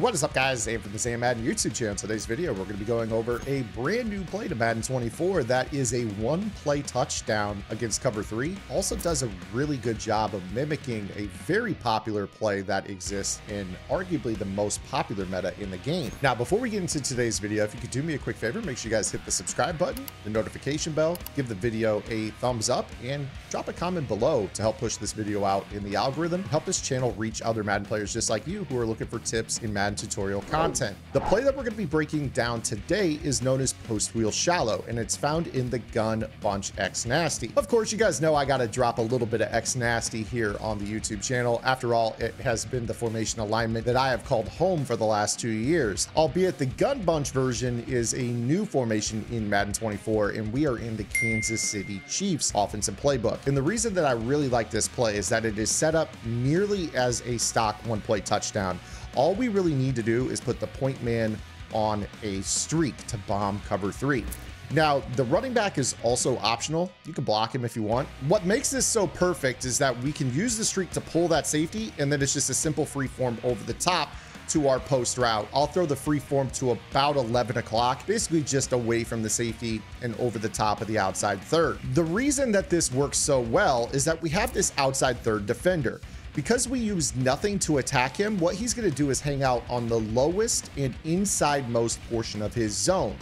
What is up, guys? Zam from the Madden YouTube channel. In today's video, we're going to be going over a brand new play to Madden 24 that is a one-play touchdown against cover 3. Also does a really good job of mimicking a very popular play that exists in arguably the most popular meta in the game. Now, before we get into today's video, if you could do me a quick favor, make sure you guys hit the subscribe button, the notification bell, give the video a thumbs up, and drop a comment below to help push this video out in the algorithm, help this channel reach other Madden players just like you who are looking for tips in Madden tutorial content. The play that we're going to be breaking down today is known as post wheel shallow, and it's found in the gun bunch X nasty. Of course, you guys know I got to drop a little bit of X nasty here on the YouTube channel. After all, it has been the formation alignment that I have called home for the last 2 years, albeit the gun bunch version is a new formation in Madden 24, and we are in the Kansas City Chiefs offensive playbook. And the reason that I really like this play is that it is set up nearly as a stock one-play touchdown. All we really need to do is put the point man on a streak to bomb cover 3. Now, the running back is also optional. You can block him if you want. What makes this so perfect is that we can use the streak to pull that safety, and then it's just a simple free form over the top to our post route. I'll throw the free form to about 11 o'clock, basically just away from the safety and over the top of the outside third. The reason that this works so well is that we have this outside third defender. Because we use nothing to attack him, what he's going to do is hang out on the lowest and inside most portion of his zone.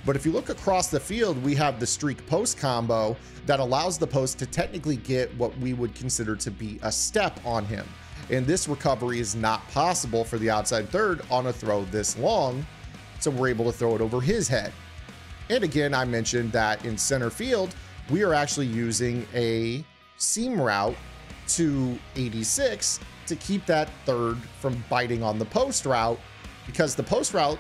But if you look across the field, we have the streak post combo that allows the post to technically get what we would consider to be a step on him. And this recovery is not possible for the outside third on a throw this long, so we're able to throw it over his head. And again, I mentioned that in center field, we are actually using a seam route to 86 to keep that third from biting on the post route, because the post route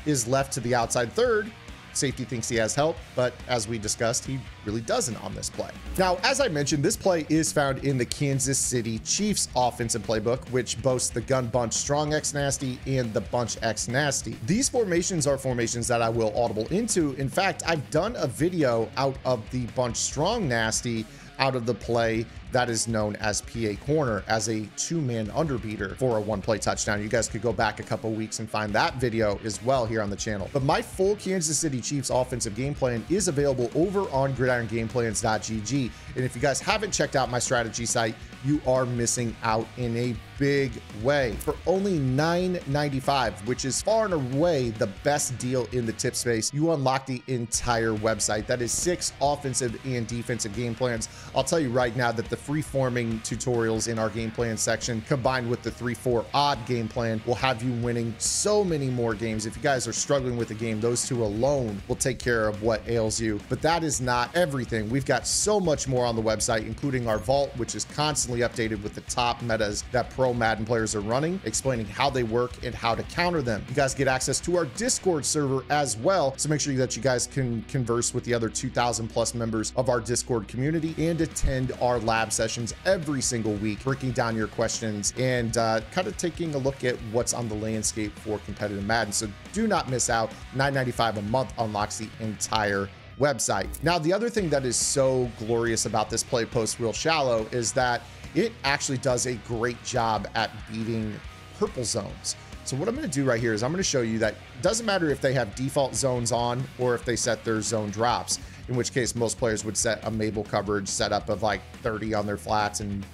is left to the outside third. Safety thinks he has help, but as we discussed, he really doesn't on this play. Now, as I mentioned, this play is found in the Kansas City Chiefs offensive playbook, which boasts the gun bunch strong X nasty and the bunch X nasty. These formations are formations that I will audible into. In fact, I've done a video out of the bunch strong nasty out of the play that is known as PA corner as a two-man underbeater for a one-play touchdown. You guys could go back a couple weeks and find that video as well here on the channel. But my full Kansas City Chiefs offensive game plan is available over on gridirongameplans.gg. And if you guys haven't checked out my strategy site, you are missing out in a big way. For only $9.95, which is far and away the best deal in the tip space, you unlock the entire website. That is 6 offensive and defensive game plans. I'll tell you right now that the free-forming tutorials in our game plan section, combined with the 3-4 odd game plan, will have you winning so many more games. If you guys are struggling with the game, those 2 alone will take care of what ails you. But that is not everything. We've got so much more on the website, including our vault, which is constantly updated with the top metas that pro Madden players are running, explaining how they work and how to counter them. You guys get access to our Discord server as well, so make sure that you guys can converse with the other 2,000 plus members of our Discord community and attend our lab sessions every single week, breaking down your questions and kind of taking a look at what's on the landscape for competitive Madden. So do not miss out. $9.95 a month unlocks the entire website. Now, the other thing that is so glorious about this play post wheel shallow is that it actually does a great job at beating purple zones. So what I'm going to do right here is I'm going to show you that it doesn't matter if they have default zones on or if they set their zone drops, in which case most players would set a Mabel coverage setup of like 30 on their flats and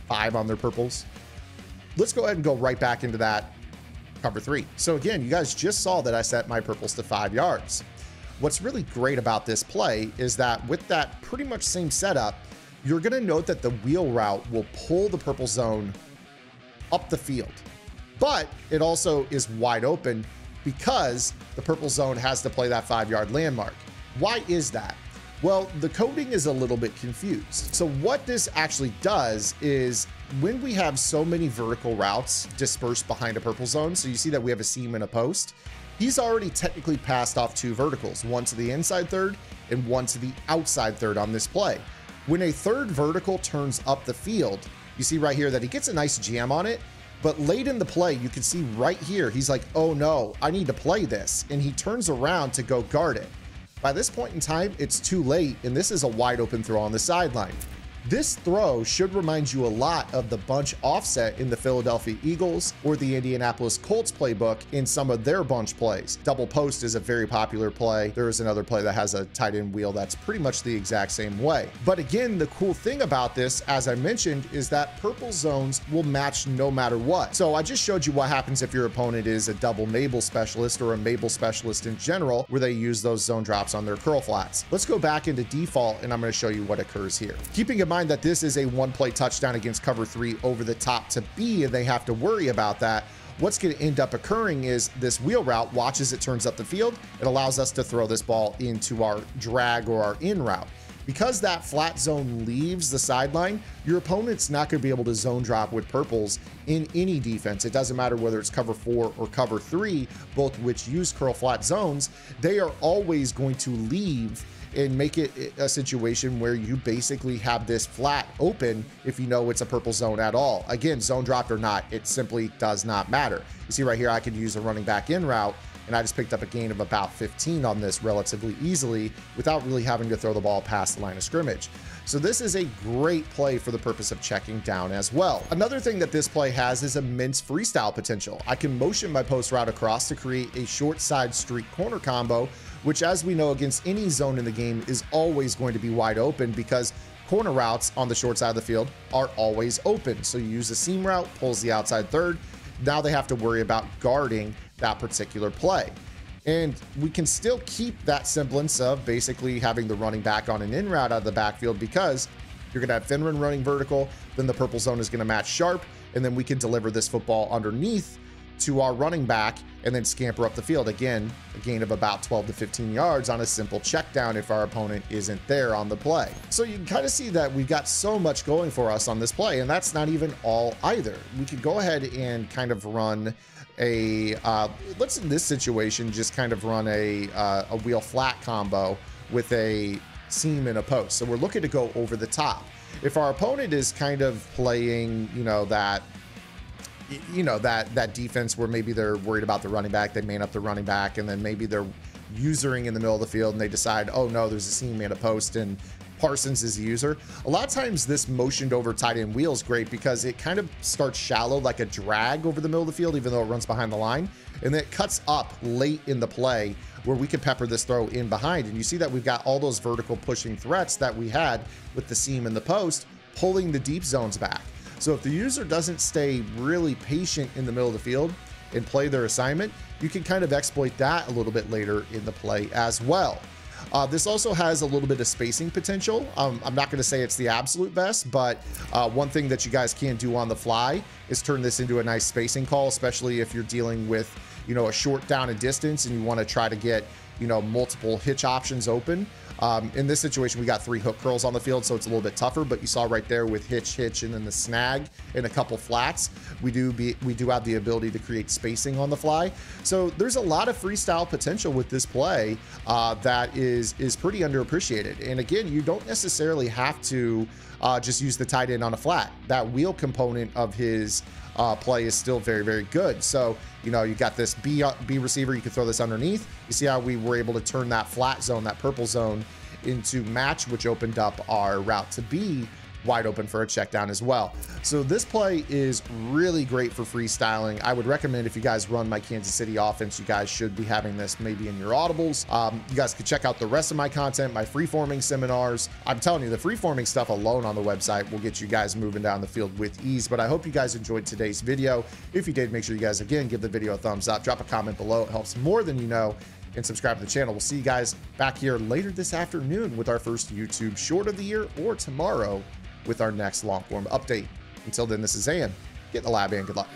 5 on their purples. Let's go ahead and go right back into that cover 3. So again, you guys just saw that I set my purples to 5 yards. What's really great about this play is that with that pretty much same setup, you're going to note that the wheel route will pull the purple zone up the field, but it also is wide open because the purple zone has to play that 5-yard landmark. Why is that? Well, the coding is a little bit confused. So what this actually does is when we have so many vertical routes dispersed behind a purple zone, so you see that we have a seam and a post, he's already technically passed off 2 verticals, one to the inside third and one to the outside third on this play. When a third vertical turns up the field, you see right here that he gets a nice jam on it, but late in the play, you can see right here, he's like, oh no, I need to play this. And he turns around to go guard it. By this point in time, it's too late, and this is a wide open throw on the sideline. This throw should remind you a lot of the bunch offset in the Philadelphia Eagles or the Indianapolis Colts playbook in some of their bunch plays. Double post is a very popular play. There is another play that has a tight end wheel that's pretty much the exact same way. But again, the cool thing about this, as I mentioned, is that purple zones will match no matter what. So I just showed you what happens if your opponent is a double Mabel specialist or a Mabel specialist in general, where they use those zone drops on their curl flats. Let's go back into default and I'm going to show you what occurs here. Keeping in mind that this is a one-play touchdown against cover 3 over the top to B, and they have to worry about that. What's going to end up occurring is this wheel route, watch as it turns up the field. It allows us to throw this ball into our drag or our in route. Because that flat zone leaves the sideline, your opponent's not going to be able to zone drop with purples in any defense. It doesn't matter whether it's cover 4 or cover 3, both which use curl flat zones. They are always going to leave and make it a situation where you basically have this flat open if you know it's a purple zone at all. Again, zone dropped or not, it simply does not matter. You see right here, I could use a running back in route, and I just picked up a gain of about 15 on this relatively easily without really having to throw the ball past the line of scrimmage. So this is a great play for the purpose of checking down as well. Another thing that this play has is immense freestyle potential. I can motion my post route across to create a short side streak corner combo, which, as we know, against any zone in the game is always going to be wide open because corner routes on the short side of the field are always open. So you use a seam route, pulls the outside third. Now they have to worry about guarding that particular play. And we can still keep that semblance of basically having the running back on an in route out of the backfield, because you're going to have Finran running vertical, then the purple zone is going to match sharp, and then we can deliver this football underneath to our running back and then scamper up the field. Again, a gain of about 12 to 15 yards on a simple check down if our opponent isn't there on the play. So you can kind of see that we've got so much going for us on this play, and that's not even all either. We could go ahead and kind of run a let's in this situation just kind of run a wheel flat combo with a seam and a post. So we're looking to go over the top. If our opponent is kind of playing, that defense where maybe they're worried about the running back, they man up the running back, and then maybe they're usering in the middle of the field and they decide, oh no, there's a seam and a post and Parsons is the user. A lot of times this motioned over tight end wheel is great because it kind of starts shallow like a drag over the middle of the field, even though it runs behind the line. And then it cuts up late in the play where we can pepper this throw in behind. And you see that we've got all those vertical pushing threats that we had with the seam and the post, pulling the deep zones back. So if the user doesn't stay really patient in the middle of the field and play their assignment, you can kind of exploit that a little bit later in the play as well. This also has a little bit of spacing potential. I'm not going to say it's the absolute best, but one thing that you guys can do on the fly is turn this into a nice spacing call, especially if you're dealing with, a short down and distance and you want to try to get, multiple hitch options open. In this situation, we got 3 hook curls on the field, so it's a little bit tougher, but you saw right there with hitch, and then the snag and a couple flats, we do have the ability to create spacing on the fly. So there's a lot of freestyle potential with this play that is pretty underappreciated. And again, you don't necessarily have to just use the tight end on a flat. That wheel component of his play is still very, very good. So, you got this B receiver, you can throw this underneath. You see how we were able to turn that flat zone, that purple zone, into match, which opened up our route to B wide open for a check down as well. So this play is really great for freestyling. I would recommend, if you guys run my Kansas City offense, you guys should be having this maybe in your audibles. You guys can check out the rest of my content, my freeforming seminars. I'm telling you, the freeforming stuff alone on the website will get you guys moving down the field with ease. But I hope you guys enjoyed today's video. If you did, make sure you guys, again, give the video a thumbs up, drop a comment below. It helps more than you know. And subscribe to the channel. We'll see you guys back here later this afternoon with our first YouTube short of the year, or tomorrow with our next long form update. Until then, this is Zan. Get in the lab and good luck.